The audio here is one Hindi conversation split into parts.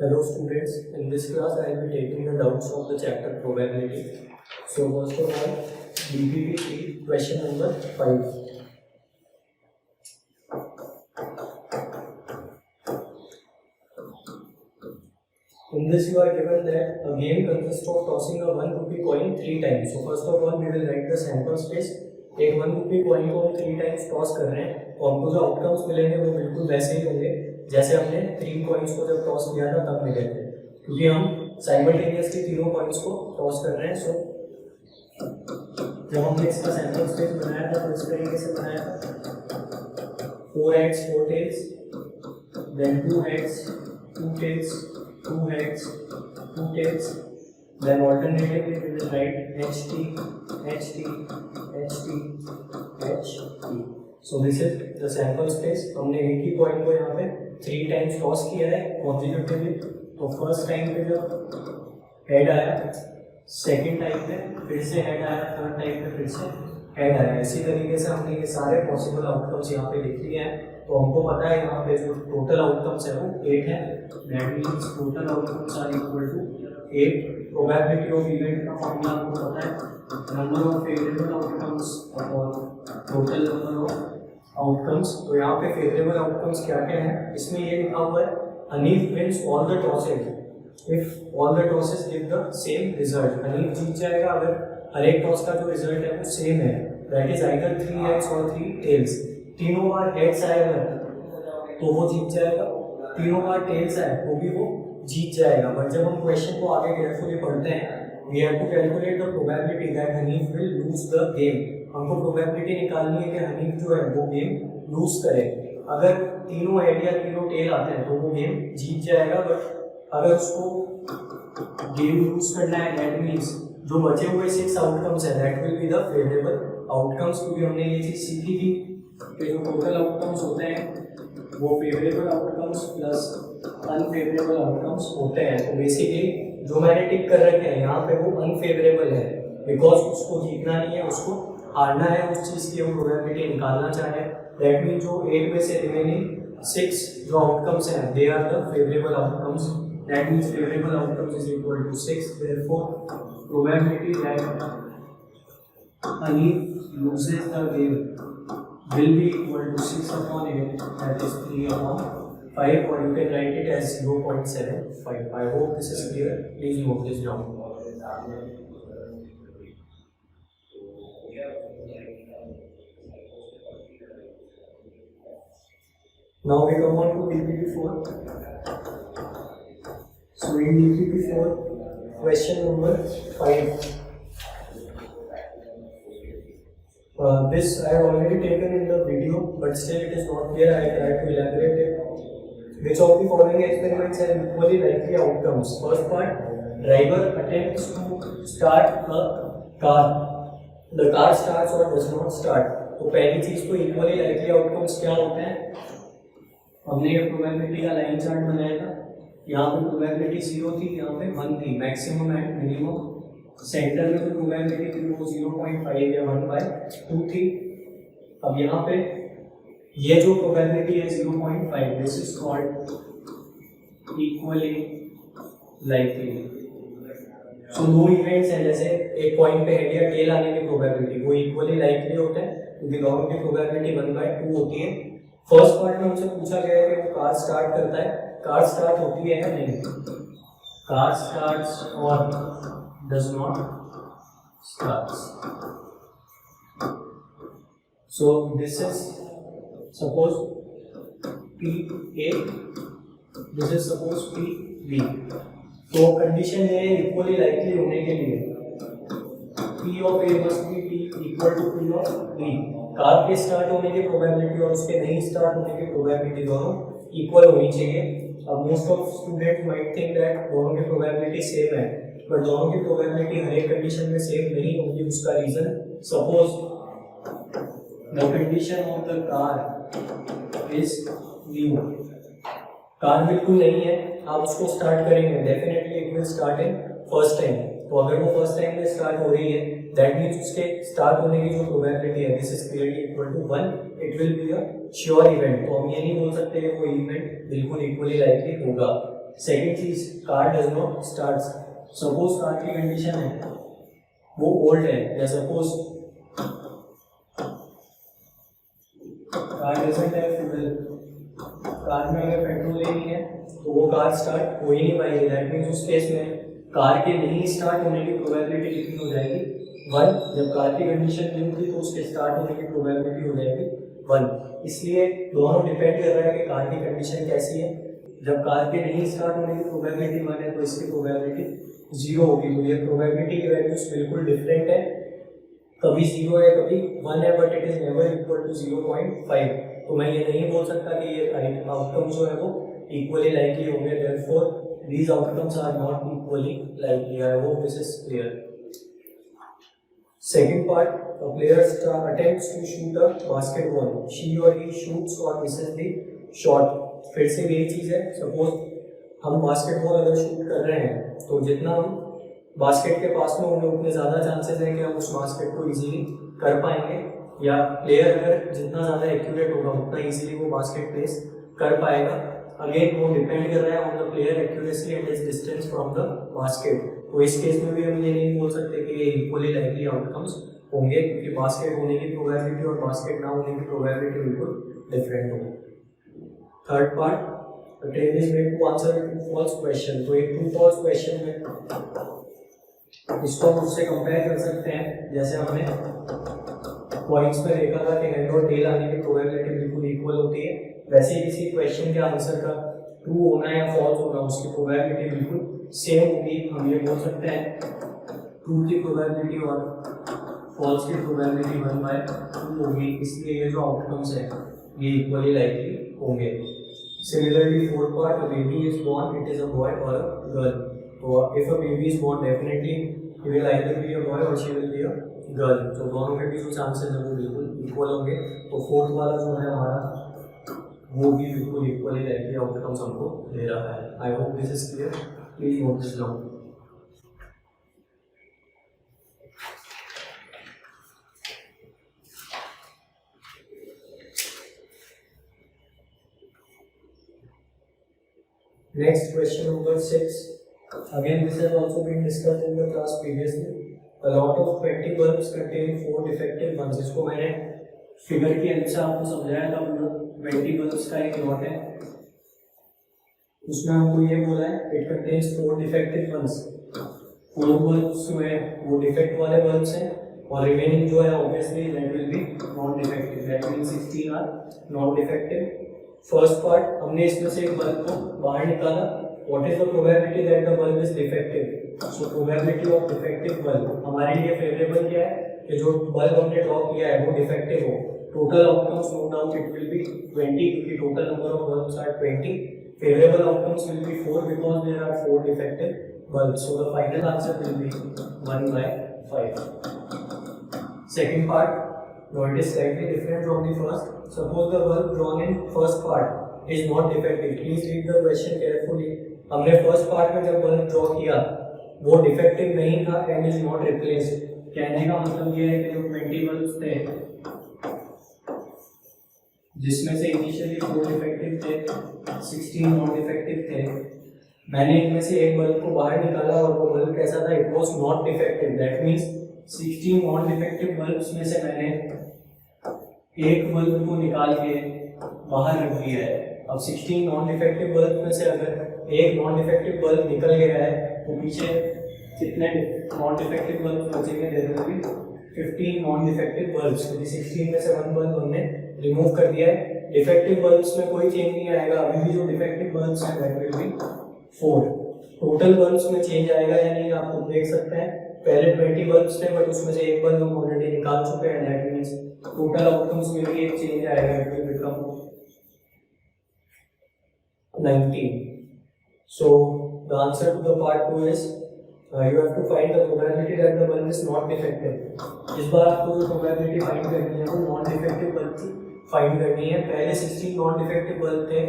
Hello students, in this class I will be taking the doubts of the chapter probability. So first of all, DPP 3 question number 5. In this you are given that a game consists of tossing a 1 rupee coin 3 times. So first of all we will write the sample space. एक 1 रुपी कॉइन को हम 3 टाइम्स टॉस कर रहे हैं तो हमको जो आउटकम्स मिलेंगे वो बिल्कुल वैसे ही होंगे जैसे हमने 3 कॉइन्स को जब टॉस किया था तब मिले थे, क्योंकि हम साइमल्टेनियसली तीनों कॉइन्स को टॉस कर रहे हैं। सो जब हमने इसका सैंपल स्पेस बनाया था तो इस तरीके से बनाया था 4 heads 4 tails, then 2 heads 2 tails 2 heads 2 tails, then alternatively we will write HT HT HT HT. So this is the sample space. हमने एक ही कॉइन को यहाँ पे 3 टाइम्स टॉस किया है कॉन्जिक्यूटिवली। तो फर्स्ट टाइम पे जब हेड आया, सेकंड टाइम पे फिर से हेड आया, थर्ड टाइम पे फिर से हेड आया। इसी तरीके से हमने ये सारे पॉसिबल आउटकम्स यहाँ पे लिख लिए हैं। तो हमको पता है यहाँ पे जो टोटल आउटकम्स है वो 8 है। That means total outcomes are equal to 8। Probability of event का फॉर्मूला आपको पता है, number of favourable outcomes upon total number of outcomes. तो यहाँ पे फेवरेबल आउटकम्स क्या क्या है, इसमें ये लिखा हुआ है Hanif wins all the tosses if all the tosses give the same result. Hanif जीत जाएगा अगर हर एक टॉस का जो रिजल्ट है वो सेम है, दैट इज आइदर 3 हेड्स और 3 टेल्स। तीनों बार हेड्स आएगा तो वो जीत जाएगा, तीनों बार टेल्स आए तो भी वो जीत जाएगा। बट जब हम क्वेश्चन को आगे केयरफुली पढ़ते हैं, we have to calculate the probability that Hanif will lose the game. हमको प्रोबेबिलिटी निकालनी है कि हनीफ जो है वो गेम लूज करे। अगर तीनों हेड या तीनों टेल आते हैं तो वो गेम जीत जाएगा, बट अगर उसको गेम लूज करना है दैट मीन्स जो बचे हुए 6 आउटकम्स है that will be the favourable outcomes. क्योंकि हमने ये चीज सीखी थी कि जो टोटल आउटकम्स होते हैं वो favourable outcomes plus unfavourable outcomes होते हैं। तो बेसिकली जो मैंने टिक कर रखे हैं यहाँ पे वो अनफेवरेबल है, बिकॉज उसको जीतना नहीं है, उसको हारना है उस चीज़ की, वो प्रोबेबिलिटी निकालना चाहे। दैट मीन जो 8 में से रिमेनिंग 6 जो आउटकम्स हैं they are the favourable outcomes. That means favourable outcomes is equal to 6। Therefore probability that Hanif loses the game will be equal to 6 upon 8, that is 3 upon 5, or you can write it as 0.75. I hope this is clear. Please note this down. Now we come on to DPP4. So in DPP4, question number 5. This I have already taken in the video, but still it is not clear. I try to elaborate it. Which of the following experiments have equally likely outcomes? First part, driver attempts to start a car. The car starts or does not start. तो पहली चीज तो equally likely outcomes क्या होते हैं? हमने ये प्रोबेबिलिटी का लाइन चार्ट बनाया था। यहाँ पे प्रोबेबिलिटी 0 थी, यहाँ पे 1 थी, मैक्सिमम एंड मिनिमम। सेंटर में तो प्रोबेबिलिटी थी वो 0.5 या 1/2 थी। अब यहाँ पे ये जो प्रोबेबिलिटी है 0.5, this is called equally likely. So दो इवेंट्स हैं, जैसे एक पॉइंट पे हेड या टेल आने की प्रोबेबिलिटी वो इक्वली लाइकली होते हैं क्योंकि दोनों की प्रोबेबिलिटी 1/2 होती है। फर्स्ट पार्ट में हमसे पूछा गया है कि वो कार स्टार्ट करता है, कार स्टार्ट होती है या नहीं, कार स्टार्ट्स और does not starts. So this is suppose P A, this is suppose P B. तो कंडीशन ये है इक्वली लाइकली होने के लिए P of A must be P equal to P of B। Car के स्टार्ट होने की प्रोबेबिलिटी और उसके नहीं स्टार्ट होने की प्रोबेबिलिटी दोनों इक्वल होनी चाहिए। अब most of student might think that दोनों की प्रोबेबिलिटी सेम है, बट दोनों की प्रोबेबिलिटी हर एक कंडीशन में सेम नहीं होगी। उसका reason, suppose the condition of the car is new, car बिल्कुल नहीं है, आप उसको स्टार्ट करेंगे definitely it will start in first time. तो अगर वो फर्स्ट टाइम में स्टार्ट हो रही है दैट मीन्स उसके स्टार्ट होने की जो प्रोबेबिलिटी है this is clearly equal to 1, it will be a sure event. तो हम ये नहीं बोल सकते कि वो इवेंट बिल्कुल इक्वली लाइकली होगा। सेकेंड चीज, car does not start. Suppose car की कंडीशन है वो ओल्ड है, या suppose car doesn't have fuel, car में अगर पेट्रोल ही नहीं है तो वो कार स्टार्ट हो ही नहीं पाएगी। दैट मीन्स उस केस में कार के नहीं स्टार्ट होने की प्रोबेबिलिटी कितनी हो जाएगी, 1। जब कार की कंडीशन न्यू थी तो उसके स्टार्ट होने की प्रोबेबिलिटी हो जाएगी 1। इसलिए दोनों डिपेंड कर रहा है कि कार की कंडीशन कैसी है। जब कार के नहीं स्टार्ट होने की प्रोबेबिलिटी 1 है तो इसकी प्रोबेबिलिटी 0 होगी। तो ये प्रोबेबिलिटी की वैल्यूज बिल्कुल डिफरेंट है, कभी 0 है कभी 1 है, but it is never equal to 0.5। तो मैं ये नहीं बोल सकता कि ये आउटकम जो है वो इक्वली लाइकली होंगे। Therefore these outcomes are not equally likely. I hope this is clear. Second part, a player attempts to shoot a basketball. She or he shoots or misses the shot. फिर से यही चीज़ है, सपोज हम बास्केटबॉल अगर शूट कर रहे हैं तो जितना हम बास्केट के पास में होंगे उतने ज़्यादा चांसेस है कि हम उस बास्केट को इजीली कर पाएंगे, या प्लेयर अगर जितना ज़्यादा एक्यूरेट होगा उतना इजीली वो बास्केट प्लेस कर पाएगा। अगेन वो डिपेंड कर रहा है on the player accuracy and his distance from the basket. तो इस केस में भी हम ये नहीं बोल सकते कि ये इक्वली लाइकली आउटकम्स होंगे, क्योंकि बास्केट होने की प्रोबेबिलिटी और बास्केट ना होने की प्रोबेबिलिटी बिल्कुल डिफरेंट होगी। Third part, the train is made to answer to false question. तो एक ट्रू फॉल्स क्वेश्चन में इसको हम उससे कंपेयर कर सकते हैं, जैसे हमने पॉइंट्स पे देखा था कि हेड और टेल आने की प्रोबेबिलिटी बिल्कुल इक्वल होती है, वैसे ही किसी क्वेश्चन के आंसर का ट्रू होना या फॉल्स होना उसकी प्रोबेबिलिटी बिल्कुल सेम होगी। हम ये बोल सकते हैं ट्रू की प्रोबेबिलिटी और फॉल्स की प्रोबेबिलिटी 1/2 होगी, इसलिए ये जो आउटकम्स है ये इक्वली लाइकली होंगे। Similarly fourth part, a baby is born, it is a boy और अ गर्ल। तो if a baby is born definitely he will either be a boy और she will be a girl. तो दोनों के भी जो चांसेस है वो बिल्कुल इक्वल होंगे। तो फोर्थ वाला जो है हमारा वो भी बिल्कुल इक्वली लाइकली आउटकम्स हमको दे रहा है। आई hope this is clear, please note this down. Next, question number 6. Again, this has also been discussed in the class previously. A lot of 20 bulbs contain 4 defective ones. इसको मैंने फिगर के अनुसार आपको समझाया था। 20 bulbs का एक लॉट है, उसमें हमको ये बोला है it contains 4 defective ones. 4 bulbs जो है वो डिफेक्ट वाले bulbs हैं, और रिमेनिंग जो है obviously that will be non defective. That means 16 are non defective. First part, हमने इसमें से एक बल्ब को बाहर निकाला। What is the probability that the bulb is defective? So probability of defective bulb हमारे लिए फेवरेबल क्या है कि जो बल्ब हमने ड्रॉ किया है वो डिफेक्टिव हो। Total outcomes no doubt it will be 20, क्योंकि total number of bulbs are 20। Favourable outcomes will be 4 because there are 4 defective bulbs. So the final answer will be 1/5. Second part, no, it is slightly different from the first. Suppose the bulb drawn in first part is not defective. Please read the question carefully. हमने first part में जब bulb draw किया वो defective नहीं था and is not replaced. कहने का मतलब ये है कि जो 20 bulbs थे जिसमें से initially 4 defective थे, 16 non defective थे, मैंने इनमें से एक बल्ब को बाहर निकाला और वो बल्ब कैसा था? It was not defective. That means 16 non defective bulbs में से मैंने एक बल्ब को निकाल के बाहर रख दिया है। अब 16 नॉन डिफेक्टिव बल्ब में से अगर एक नॉन डिफेक्टिव बल्ब निकल गया है तो पीछे कितने नॉन डिफेक्टिव बल्ब बचेंगे? There will be 15 non defective bulbs. क्योंकि 16 में से 1 बल्ब हमने रिमूव कर दिया है। डिफेक्टिव बल्ब्स में कोई चेंज नहीं आएगा, अभी भी जो डिफेक्टिव बल्ब्स हैं that will be 4। Total bulbs में चेंज आएगा या नहीं आप खुद देख सकते हैं। पहले 20 बल्ब्स थे बट उसमें से एक बल्ब हम ऑलरेडी निकाल चुके हैं। दैट मींस टोटल आउटकम्स में भी एक चेंज आएगा, it will become 19. So the answer to the part 2 is you have to find the probability that the bulb is not defective. इस बार आपको जो probability find करनी है वो non defective bulb की find करनी है। पहले 16 non defective bulb थे,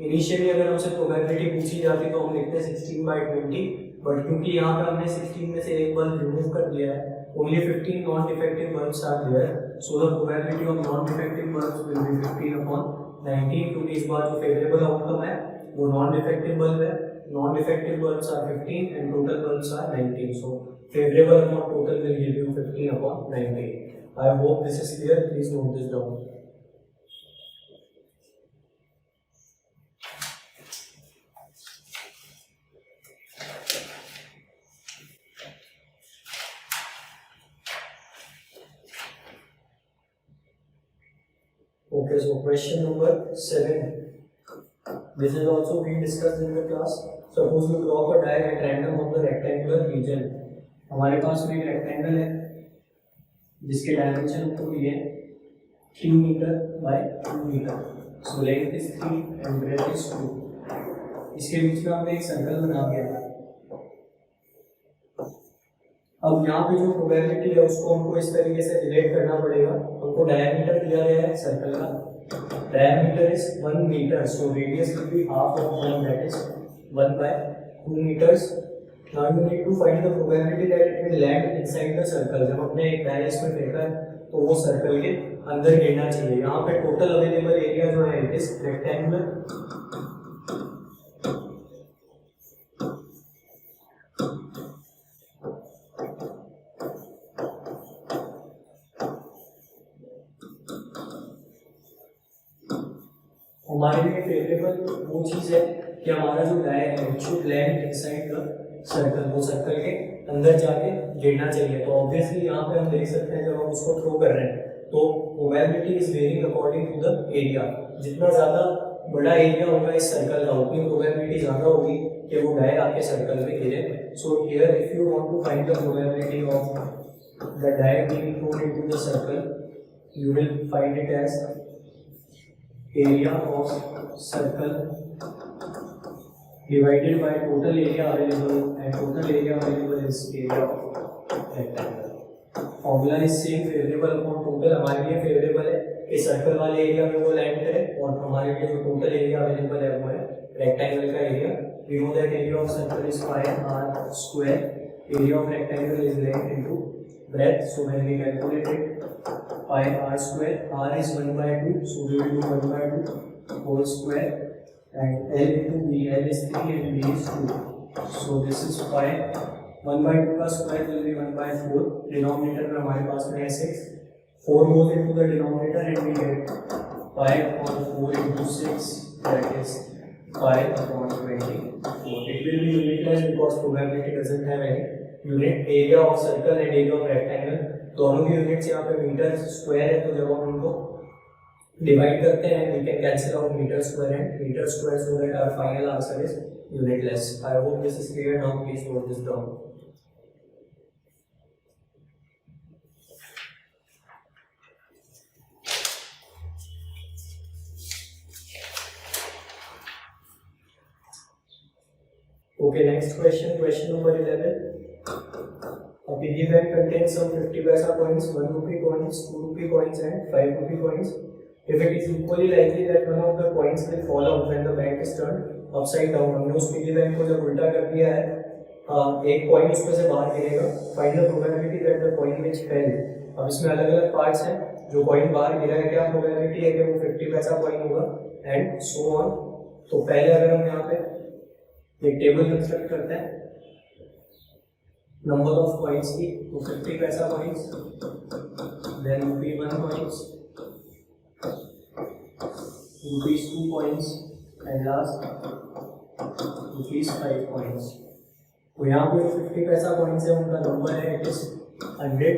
इनिशियली अगर हमसे probability पूछी जाती तो हम लिखते 16/20, बट क्योंकि यहाँ पर हमने 16 में से एक बल्ब रिमूव कर दिया है, only 15 non defective bulbs are there, so the probability of non defective bulbs will be 15/19. क्योंकि इस बार जो फेवरेबल आउटकम है वो नॉन डिफेक्टिव बल्ब है. Non defective bulbs are 15 and total bulbs are 19. So favourable amount total will give you 15/19. I hope this is clear. Please note this down. Okay, so question number 7. This is also being discussed in the class. Suppose you draw a die at random of the rectangular region. हमारे पास में एक रेक्टेंगल है जिसके डायमेंशन हमको दिए हैं 3 metre by 2 metre. So length is 3 and breadth is 2. इसके बीच में हमने एक सर्कल बना दिया. अब यहाँ पे जो प्रोबेबिलिटी है उसको हमको इस तरीके से रिलेट करना पड़ेगा. हमको डायमीटर दिया गया है सर्कल का. Diameter is 1 metre. So radius will be half of 1, that is 1/2 meters. Now you need to find the probability that it will land inside the circle. जब हमने एक डाई इसमें फेंका है तो वो सर्कल के अंदर गिरना चाहिए. यहाँ पे टोटल अवेलेबल एरिया जो है इट इज रेक्टेंगुलर. हमारे लिए फेवरेबल वो चीज़ है कि हमारा जो डाई है it should land inside the circle. वो सर्कल के अंदर जाके गिरना चाहिए. तो ऑब्वियसली यहाँ पे हम देख सकते हैं जब हम उसको थ्रो कर रहे हैं तो probability is varying according to the area. जितना ज़्यादा बड़ा एरिया होगा इस सर्कल का उतनी प्रोबेबिलिटी ज़्यादा होगी कि वो डाई आपके सर्कल में गिरे. So here if you want to find the probability of the die being thrown into the circle you will find it as area of circle divided by total area available, and total area available is area of rectangle. Formula is same, favorable upon total. हमारे लिए फेवरेबल है कि सर्कल वाले एरिया में वो लैंड करे और हमारे लिए जो टोटल एरिया अवेलेबल है वो है रेक्टेंगल का area. We know that area of circle is 5r square. Area of rectangle is length into breadth. So when we calculate it, pi r square, r is 1/2, so we will do 1/2 whole square, and L into B, L is 3 and B is 2. So this is pi. 1/2 का square will be 1/4. Denominator में हमारे पास में है 6. 4 goes into the denominator and we get pi upon 4 into 6, that is pi upon 24. It will be unitless because probability doesn't have any unit. Area of circle and area of rectangle दोनों की यूनिट्स यहाँ पे मीटर स्क्वायर है. तो जब हम उनको डिवाइड करते हैं we can cancel out metre square and metre square so that our final answer is unitless. I hope this is clear. Now please note this down. Okay, next question, question number 11. A piggy bank contains some 50 paisa coins, 1 rupee coins, 2 rupee coins and 5 rupee coins. If it is equally likely that one of the coins will fall out when the bank is turned upside down, हमने उस piggy bank को जब उल्टा कर दिया है एक coin उसमें से बाहर गिरेगा. Find the probability that the coin which fell. अब इसमें अलग अलग पार्ट्स हैं. जो coin बाहर गिरा है क्या probability है कि वो 50 पैसा coin होगा and so on. तो पहले अगर हम यहाँ पे एक टेबल कंस्ट्रक्ट करते हैं नंबर ऑफ कॉइन्स की, तो 50 पैसा coins, then ₹1 coins, ₹2 coins and last ₹5 coins. तो यहाँ पे 50 पैसा कॉइन्स है उनका नंबर है it is 100.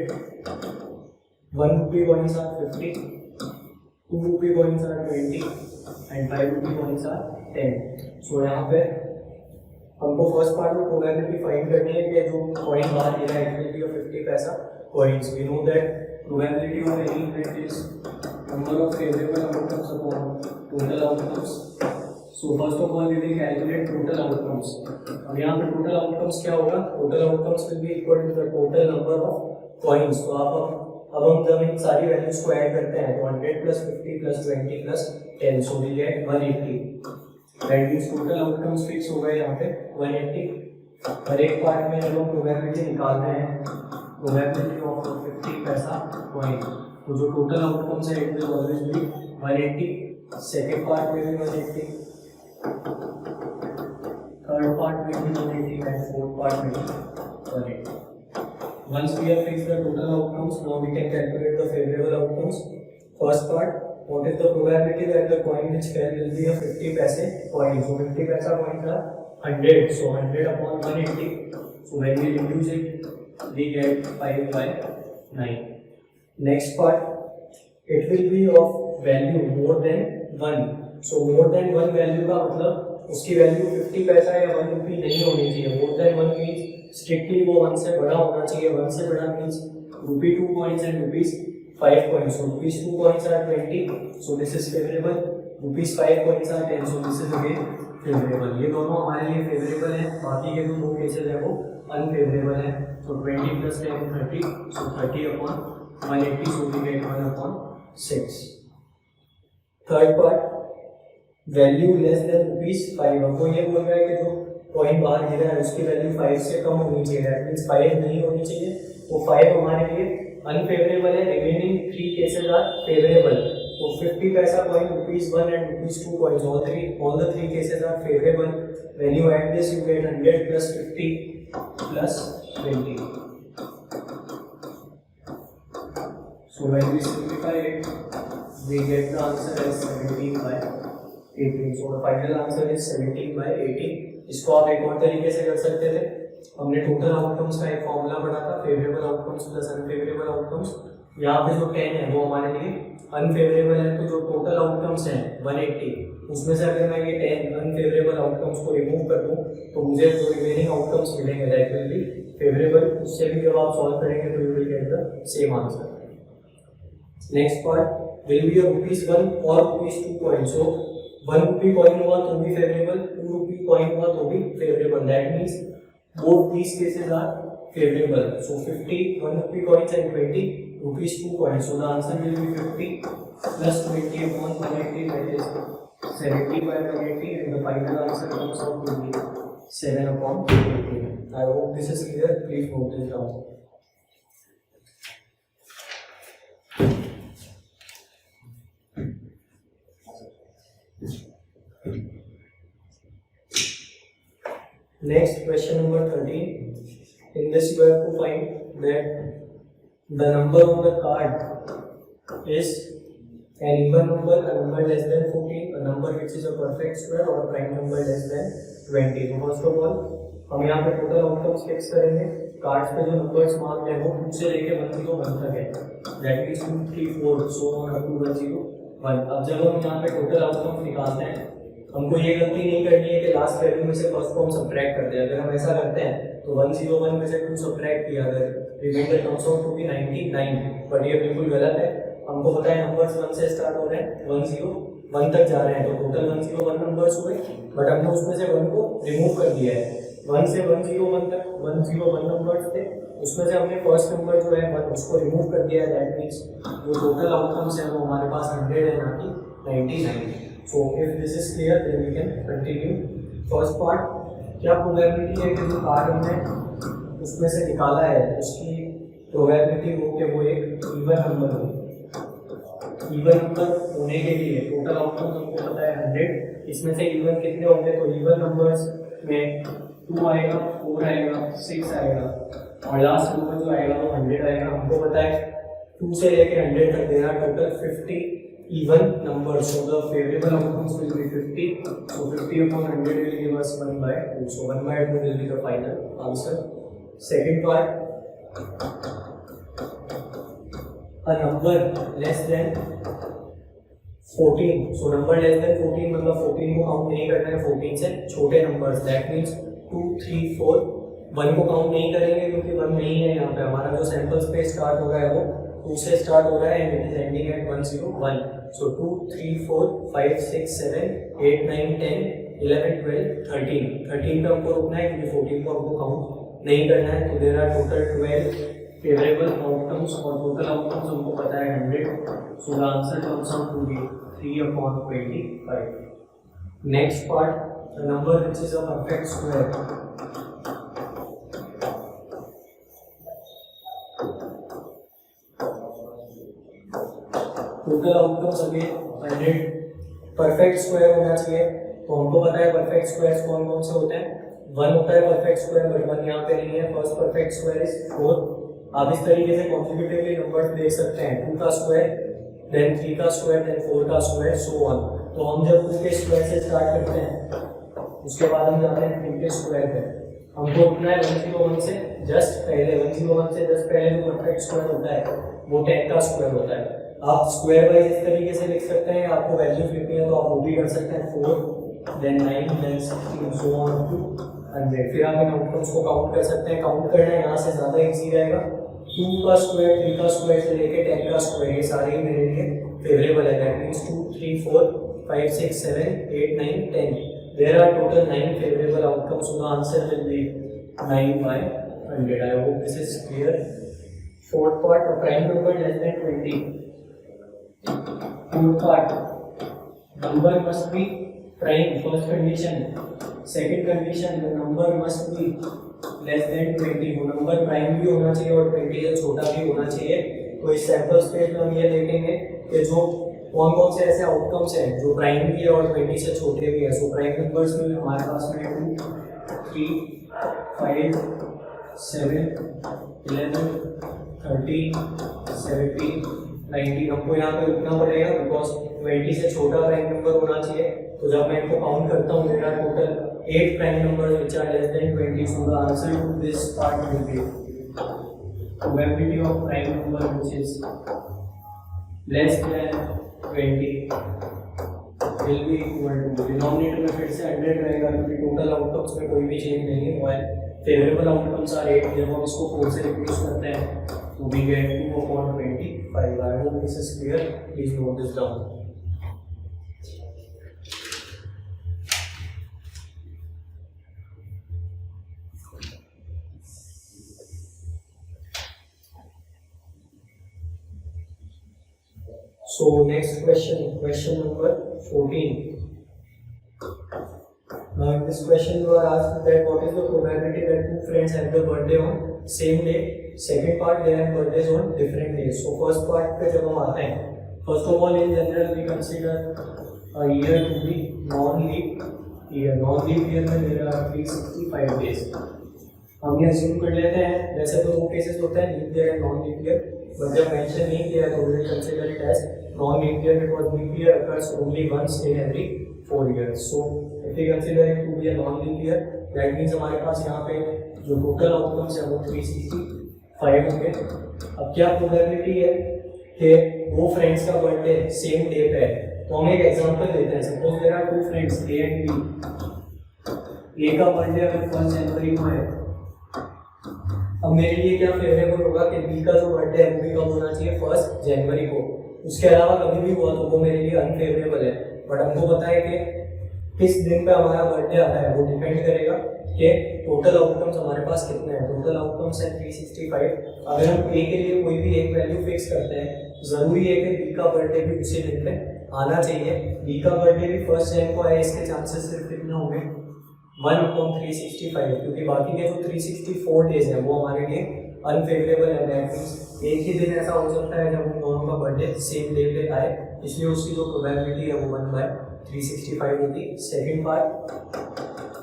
1 rupee coins are 50, 2 rupee coins are 20 and 5 rupee coins are 10. So यहाँ पे हमको फर्स्ट पार्ट में प्रोबेबिलिटी फाइंड करनी है कि जो कॉइन बाहर गिरा है इट विल बी ऑफ 50 पैसा coins. We know that probability of any event is number of favourable outcomes upon total outcomes. So first of all we will calculate total outcomes. अब यहाँ पे टोटल आउटकम्स क्या होगा? Total outcomes will be equal to the total number of coins. तो अब हम जब इन सारी वैल्यूज को ऐड करते हैं तो 100 + 50 + 20 + 10 so we get 180. That means total outcomes fix हो गए यहाँ पे 180. हर एक पार्ट में जब हम प्रोबेबिलिटी निकाल रहे हैं प्रोबेबिलिटी ऑफ 50 पैसा कॉइन, तो जो टोटल आउटकम्स है it will always be 180. Second part में भी 180 third part will be 180 and fourth part will be 180. Once we have fixed the total outcomes, now we can calculate the favorable outcomes. First part, what is the probability that the coin which fell will be a 50 paise coin? So 50 paisa coin का 100, so 100 upon 180. So when we reduce it, we get 5 by 9. Next part, it will be of value more than 1. So more than 1 value का मतलब उसकी वैल्यू 50 पैसा या 1 रुपी नहीं होनी चाहिए. More than 1 means स्ट्रिक्टली वो 1 से बड़ा होना चाहिए. 1 से बड़ा means rupee 2 coins and rupees 5 coins. So rupees 2 coins are 20, so this is favorable. rupees 5 coins are 10, so this is again favorable. ये दोनों हमारे लिए फेवरेबल हैं. बाकी के जो दो केसेस हैं वो अनफेवरेबल हैं. So 20 plus 10 30, so 30 upon 180, so we get 1 upon 6. Third part, value less than rupees 5. अब वो ये बोल रहा है कि जो कॉइन बाहर गिरा है उसकी वैल्यू 5 से कम होनी चाहिए. दैट मींस 5 नहीं होनी चाहिए. तो 5 हमारे लिए अनफेवरेबल है. Remaining 3 cases are favourable. तो 50 पैसा coin, rupees 1 and rupees 2 coins, all the 3 cases are favourable. When you add this you get 100 plus 50 plus 20. So when we simplify it, we get the answer as 17 by 18. So the final answer is 17 by 18. इसको आप एक और तरीके से कर सकते थे. हमने टोटल आउटकम्स का एक फॉर्मूला पढ़ा था, favourable outcomes plus unfavourable outcomes. यहाँ पे जो 10 है वो हमारे लिए अनफेवरेबल है. तो जो टोटल आउटकम्स हैं 180, उसमें से अगर मैं ये 10 अनफेवरेबल आउटकम्स को रिमूव कर दूँ तो मुझे जो रिमेनिंग आउटकम्स मिलेंगे दैट विल बी फेवरेबल. उससे भी जब आप सॉल्व करेंगे तो you will get the same answer. Next part will be a rupees 1 or rupees 2 coin. So 1 rupee coin हुआ तो भी favorable, 2 rupee coin हुआ तो भी favorable. That means both these cases are favorable. So 50 1 rupee coins and 20 rupees 2 coins. So the answer will be 50 plus 20 upon 180, that is 70 by 180, and the final answer comes out to be 7 upon 18. I hope this is clear. Please note this down. Next, question number 13. In this you have to find that the number on the card is an even number, a number less than 14, a number which is a perfect square, or a prime number less than 20. So first of all, हम यहाँ पे टोटल आउटकम्स फिक्स करेंगे. कार्ड्स पे जो नंबर्स मार्क्ड हैं वो 2 से लेके 101 तक है. That means 2 3 4 so on up to 101. अब जब हम यहाँ पे टोटल आउटकम्स निकालते हैं, हमको ये गलती नहीं करनी है कि लास्ट वैल्यू में से फर्स्ट को हम सबट्रैक्ट करते हैं. अगर हम ऐसा करते हैं तो 101 में से 2 सबट्रैक्ट किया, अगर reminder comes out to be 99. But ये बिल्कुल गलत है. हमको पता है नंबर्स 1 से स्टार्ट हो रहे हैं, 101 तक जा रहे हैं, तो टोटल 101 नंबर्स हुए. बट हमने उसमें से 1 को रिमूव कर दिया है. 1 से 101 तक 101 नंबर्स थे, उसमें से हमने फर्स्ट नंबर जो है 1 उसको रिमूव कर दिया है. दैट मीन्स जो टोटल आउटकम्स है वो हमारे पास 100 है, ना कि 99. So if this is clear, then we can continue. First part, क्या प्रोबेबिलिटी है कि जो कार्ड हमने उसमें से निकाला है उसकी प्रोबेबिलिटी हो कि वो एक इवन नंबर हो. इवन नंबर होने के लिए टोटल आउटकम हमको पता है 100. इसमें से इवन कितने होंगे? तो इवन नंबर्स में 2 आएगा, 4 आएगा, 6 आएगा, और लास्ट नंबर जो आएगा वो 100 आएगा. हमको पता है 2 से लेके 100 तक देना total 50 even numbers. So the favorable outcomes will be 50. So 50 upon 100 will give us 1 by 2. So 1 by 2 will be the final answer. Second part, a number less than 14. So number less than 14 मतलब 14 को काउंट नहीं करना है, 14 से छोटे नंबर्स. That means 2 3 4. 1 को काउंट नहीं करेंगे क्योंकि 1 नहीं है यहाँ पे. हमारा जो सैंपल स्पेस स्टार्ट हो रहा है वो 2 से स्टार्ट हो रहा है and it is ending eight 101. So 2 3 4 5 6 7 8 9 10 11 12 13. 13 पे हमको रुकना है क्योंकि 14 को हमको काउंट नहीं करना है. तो there are total 12 favourable outcomes, और टोटल आउटकम्स हमको पता है 100. So the answer comes out to be 3/25. Next part, the number which is a perfect square. Total outcomes again 100 perfect square होना चाहिए. तो हमको पता है परफेक्ट स्क्वायर्स कौन कौन से होते हैं, 1 होता है परफेक्ट स्क्वायर, बट 1 यहाँ पे नहीं है। First perfect square is 4। आप इस तरीके से कॉन्सिक्यूटिवली नंबर्स देख सकते हैं, 2 का स्क्वायर, देन 3 का स्क्वायर, देन 4 का स्क्वायर, सो ऑन। तो हम जब 2 के स्क्वायर से स्टार्ट करते हैं, उसके बाद हम जाते हैं 3 के स्क्वायर पे। हमको उठना है 101 से जस्ट पहले, 101 से जस्ट पहले जो परफेक्ट स्क्वायर होता है वो 10 का स्क्वायर होता है। आप स्क्वायर वाइज इस तरीके से लिख सकते हैं, आपको वैल्यूज लिखनी है तो आप वो भी कर सकते हैं, 4, then 9, then 16, so on to 100। फिर आप इन आउटकम्स को काउंट कर सकते हैं। काउंट करना यहाँ से ज़्यादा ईजी रहेगा। 2 का स्क्वायर, 3 का स्क्वायर से लेके 10 का स्क्वायर, ये सारे ही मेरे लिए फेवरेबल है। That means 2, 3, 4, 5, 6, 7, 8, 9, 10। There are total 9 favorable outcomes, so the answer will be 9/100. I hope this is clear. Fourth part, a prime number less than 20. Fourth part, number must be prime. First condition. Second condition, the number must be less than 20. वो नंबर प्राइम भी होना चाहिए और 20 से छोटा भी होना चाहिए। तो इस सैंपल स्पेस में हम ये देखेंगे कि जो कौन कौन से ऐसे आउटकम्स हैं जो प्राइम भी है और 20 से छोटे भी है। सो प्राइम नंबर्स में हमारे पास में 2, 3, 5, 7, 11, 13, 17, 19। हमको यहाँ पे रुकना पड़ेगा बिकॉज 20 से छोटा प्राइम नंबर होना चाहिए। तो जब मैं इनको काउंट करता हूँ, मेरा total 8 prime numbers which are less than 20। So the answer to this part will be probability of prime number which is less than 20 will be equal to, denominator में फिर से 100 रहेगा क्योंकि टोटल आउटकम्स में कोई भी चेंज नहीं हुआ है। Favourable outcomes are 8। जब हम इसको 4 से रिप्लेस करते हैं तो we get 2/25। I hope this is clear, please note this down. So next question, question number 14. Now in this question you are asked that what is the probability that 2 friends have their birthday on same day. Second part, they have birthdays on different days. So first part पे जब हम आते हैं, first of all in general we consider a year to be non-leap year. Non-leap year में there are 365 days. हम ये assume कर लेते हैं, वैसे तो 2 cases होते हैं, leap year and non-leap year, but जब mention नहीं किया तो we will consider it as non-leap year because leap year occurs only once in every 4 years. So if we consider it to be a non-leap year, that means हमारे पास यहाँ पे जो total outcomes है वो 365 होंगे। अब क्या प्रोबेबिलिटी है कि 2 फ्रेंड्स का बर्थडे सेम डे पे है। तो हम एक एग्जांपल लेते हैं। Suppose there are 2 friends A and B. A का बर्थडे अगर 1 जनवरी को है, अब मेरे लिए क्या फेवरेबल होगा कि बी का जो बर्थडे है वो भी कब होना चाहिए, 1 जनवरी को। उसके अलावा कभी भी हुआ तो वो मेरे लिए अनफेवरेबल है। बट हमको पता है कि किस दिन पे हमारा बर्थडे आता है, वो डिपेंड करेगा कि टोटल आउटकम्स हमारे पास कितने हैं। टोटल आउटकम्स है 365। अगर हम ए के लिए कोई भी एक वैल्यू फिक्स करते हैं, ज़रूरी है कि बी का बर्थडे भी उसी दिन पे आना चाहिए। बी का बर्थडे भी 1 जन को आए, इसके चांसेस सिर्फ कितने होंगे, 1/365, क्योंकि बाकी के जो 364 डेज हैं वो हमारे लिए अनफेवरेबल है। दैट मीन्स एक ही दिन ऐसा हो सकता है जब उन दोनों का बर्थडे सेम डे पे आए, इसलिए उसकी जो प्रोबेबिलिटी है वो 1/365 होगी। Second part,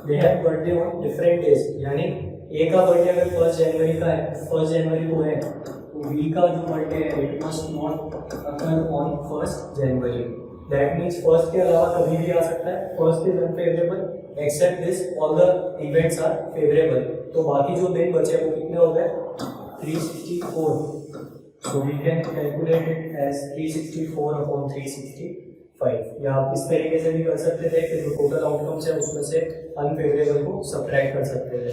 they have birthday on different days, यानी ए का बर्थडे अगर 1 जनवरी का है, 1 जनवरी को है, तो बी का जो बर्थडे है it must not occur on 1 January. That means first के अलावा कभी भी आ सकता है। First is unfavourable except this, all the events are favourable. तो बाकी जो दिन बचे वो कितने हो गए, 364। So we can calculate it as 364/365। या आप इस तरीके से भी कर सकते थे कि जो टोटल आउटकम्स है उसमें से अनफेवरेबल को सब्ट्रैक्ट कर सकते थे।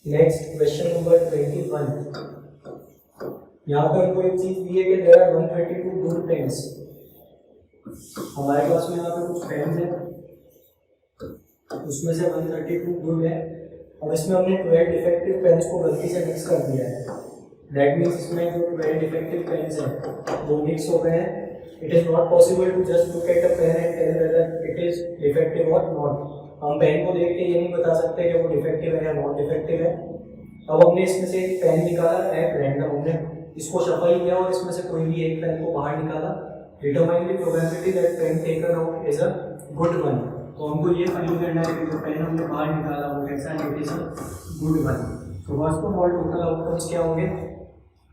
Next question number 21। यहाँ पर हमको एक चीज दी है कि देयर आर 132 गुड पेन्स। हमारे पास में यहाँ पे कुछ पेन्स हैं, उसमें से 132 गुड है। अब इसमें हमने 12 डिफेक्टिव पेन्स को गलती से मिक्स कर दिया है। दैट मीन्स इसमें जो 12 डिफेक्टिव पेन्स हैं वो मिक्स हो गए हैं। It is not possible to just look at a pen and tell whether it is defective और नॉट। हम पेन को देख के ये नहीं बता सकते कि वो डिफेक्टिव है या नॉट डिफेक्टिव है। अब हमने इसमें से एक पेन निकाला एट रैंडम, हमने इसको शफल किया और इसमें से कोई भी एक पेन को बाहर निकाला। Determine the probability that pain taken out is a good one. तो हमको ये फाइंड करना है कि जो पेन हमने बाहर निकाला वो कैसा है, it is a good one. तो first of all total outcomes क्या होंगे,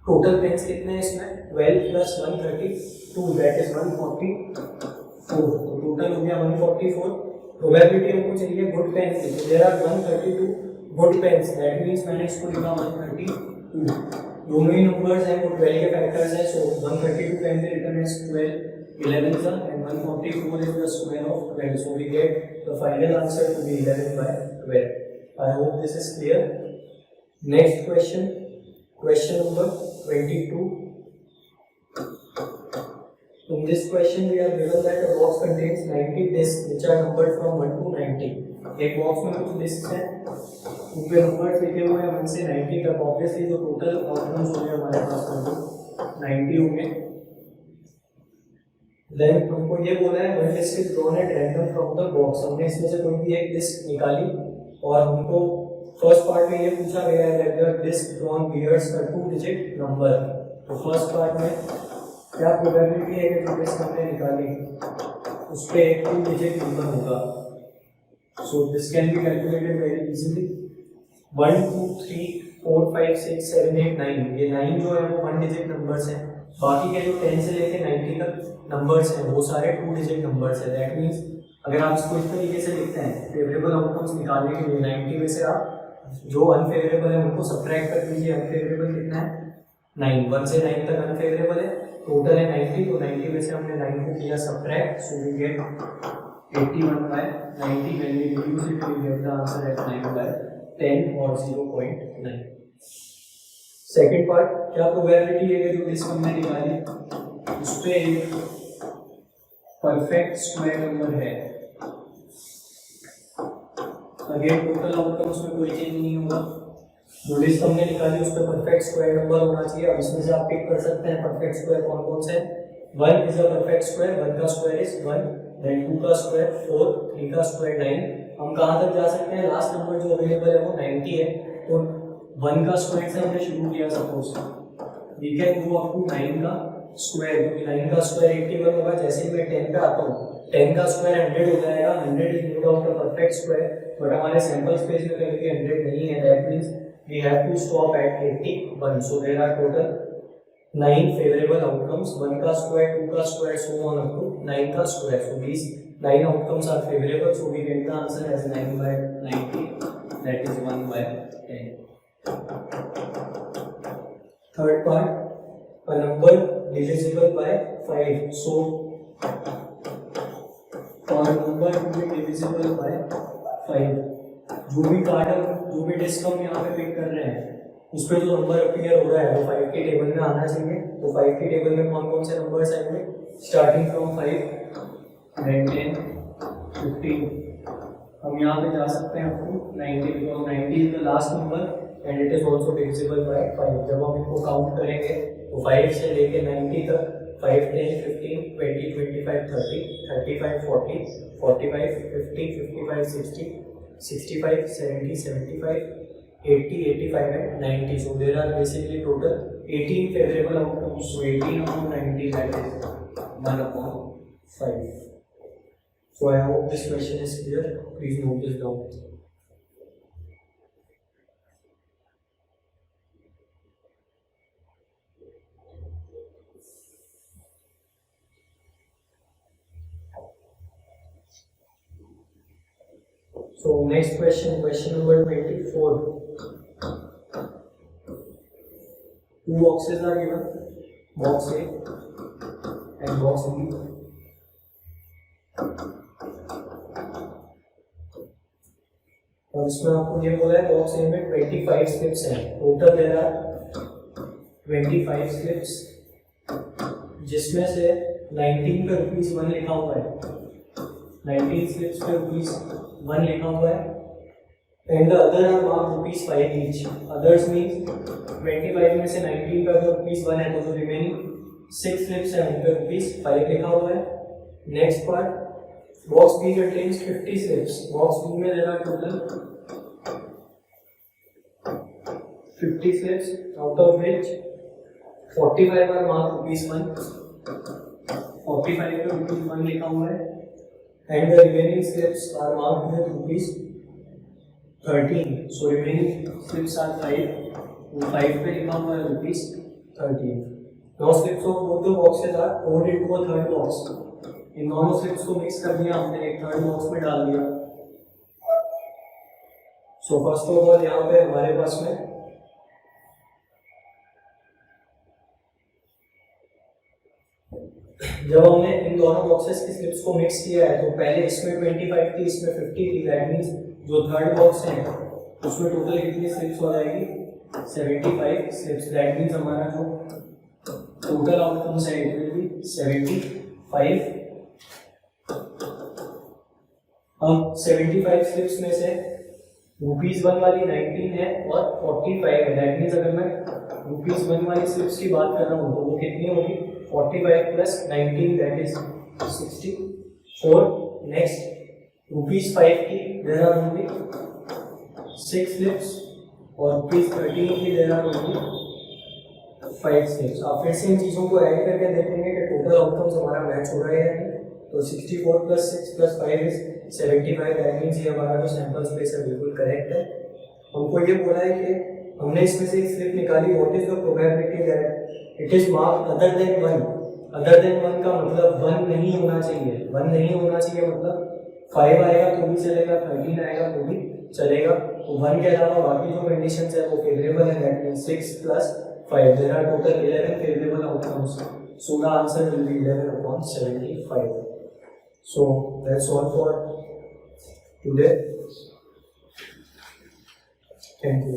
टोटल पेन्स कितने हैं इसमें 12 प्लस 132 दैट इज 144। तो टोटल हो गया 144। प्रोबेबिलिटी हमको चाहिए गुड पेन की, तो there are 132 good pens, that means मैंने इसको लिखा 132। दोनों ही नंबर्स हैं वो 12 के फैक्टर्स हैं, so 132 can be written as 12 11 and 144 is the square of 12, so we get the final answer to be 11 by 12. I hope this is clear. Next question, question number 22. In this question we are given that a box contains 90 discs which are numbered from 1 to 90. एक बॉक्स में कुछ डिस्क हैं, उनके नंबर लिखे हुए हैं 1 से 90 तक। ऑब्वियसली जो टोटल आउटकम्स होंगे हमारे पास 90 होंगे। देन हमको ये बोला है one disc is drawn at random from the box. हमने इसमें से कोई भी एक डिस्क निकाली और हमको फर्स्ट पार्ट में ये पूछा गया है that the disc drawn bears a 2 digit number. तो फर्स्ट पार्ट में क्या प्रोबेबिलिटी है कि जो डिस्क हमने निकाली उस पे एक 2 डिजिट नंबर होगा। So this can be calculated very easily. 1 2 3 4 5 6 7 8 9, ये 9 जो है वो 1 डिजिट नंबर्स हैं। बाकी के जो 10 से लेके 90 तक नंबर्स हैं वो सारे 2 डिजिट नंबर्स हैं। दैट मीन्स अगर आप इसको इस तरीके से लिखते हैं फेवरेबल आउटकम्स निकालने के लिए 90 में से आप जो अनफेवरेबल है उनको सब्ट्रैक्ट कर दीजिए। अनफेवरेबल कितना है 9, 1 से 9 तक अनफेवरेबल है, टोटल है 90, तो 90 में से हमने 9 को किया subtract, so we get 81 by 90। when we reduce it we get the answer at 9 by 10 or 0.9। Second part, क्या प्रोबेबिलिटी है जो डिस्क हमने निकाली उस पे एक परफेक्ट स्क्वायर नंबर है। अगेन टोटल आउटकम्स में कोई चेंज नहीं होगा, जो डिस्क हमने निकाली उस पे परफेक्ट स्क्वायर नंबर होना चाहिए। अब इसमें से आप पिक कर सकते हैं परफेक्ट स्क्वायर कौन कौन से हैं। 1 इज अ परफेक्ट स्क्वायर, 1 का स्क्वायर इज 1, देन 2 का स्क्वायर 4, 3 का स्क्वायर 9। हम कहाँ तक जा सकते हैं, लास्ट नंबर जो अवेलेबल है वो 90 है, तो 1 का स्क्वायर से हमने शुरू किया suppose, we can go up to 9 का स्क्वायर, क्योंकि 9 का स्क्वायर 81 होगा। जैसे ही मैं 10 पे आता हूँ 10 का स्क्वायर 100 हो जाएगा। 100 is no doubt a perfect square, but हमारे सैंपल स्पेस में कहीं भी 100 नहीं है। That means we have to stop at 81, so there are total 9 favorable outcomes, 1 का square, 2 का square, so on up to 9 का square। So these 9 outcomes are favorable, so we get the answer as 9 by 90, that is 1 by 10। Third part, a number divisible by 5, so for a number to be divisible by 5, जो भी कार्ड जो भी डिस्क हम यहाँ पे पिक कर रहे हैं उस पर जो नंबर अपीयर हो रहा है वो 5 के टेबल में आना चाहिए। तो 5 के टेबल में कौन कौन से नंबर्स आएंगे, स्टार्टिंग फ्रॉम 5, then 10, 15, हम यहाँ पे जा सकते हैं up to 90, because 90 is the last number and it is also divisible by 5। जब हम इनको काउंट करेंगे तो 5 से लेके 90 तक 5, 10, 15, 20, 25, 30, 35, 40, 45, 50, 55, 60, 65, 70, 75, 80, 85 and 90. So there are basically total 18 favorable outcomes. So 18 upon 90, that is 1 upon 5. So I hope this question is clear. Please note this down. So next question, question number 24. 2 boxes are given, box A and box B. और इसमें आपको ये बोला है बॉक्स ए में 25 स्लिप्स हैं, टोटल देयर आर 25 स्लिप्स, जिसमें से 19 पे ₹1 लिखा हुआ है, 19 स्लिप्स पे ₹1 लिखा हुआ है, and the other are marked ₹5 each. Others means 25 में से 19 पे अगर ₹1 है तो जो रिमेनिंग 6 स्लिप्स हैं उन पे ₹5 लिखा हुआ है। Next part, box B contains 50 slips, box B में there are total 50 slips, out of which 45 are marked ₹1 45 पे ₹1 लिखा हुआ है and the remaining slips are marked with ₹13. So remaining slips are 5. वो 5 पे लिखा हुआ है ₹13. Now slips of both the boxes are poured into a third box. इन दोनों slips को mix कर दिया हमने, एक थर्ड बॉक्स में डाल दिया. So first of all यहाँ पे हमारे पास में जब हमने इन दोनों बॉक्सेस की स्लिप्स को मिक्स किया है तो पहले इसमें 25 थी, इसमें 50 थी. दैट मीन्स जो थर्ड बॉक्स है उसमें टोटल कितनी स्लिप्स हो जाएगी? 75 स्लिप्स. दैट मीन्स हमारा जो टोटल आउटकम्स है इट विल बी 75. हम 75 स्लिप्स में से ₹1 वाली 19 है और 45 है. दैट मीन्स अगर मैं ₹1 वाली स्लिप्स की बात कर रहा हूँ तो वो कितनी होगी? 45 plus 19 that is 64. Next ₹5 की there are only 6 slips और ₹13 की there are only 5 slips. आप फिर से इन चीज़ों को ऐड करके देखेंगे कि टोटल आउटकम्स हमारा मैच हो रहा है या नहीं. तो 64 plus 6 plus 5 is 75. That means ये हमारा जो सैंपल स्पेस है बिल्कुल करेक्ट है. हमको ये बोला है कि हमने इसमें से एक स्लिप निकाली. What is the probability that it is marked other than 1. Other than 1 का मतलब 1 नहीं होना चाहिए. 1 नहीं होना चाहिए मतलब 5 आएगा तो भी चलेगा, 13 आएगा तो भी चलेगा. तो 1 के अलावा बाकी जो कंडीशंस है वो फेवरेबल है. That means 6 plus 5 there are total 11 favourable outcomes. So the answer will be 11/75. So that's all for today. Thank you.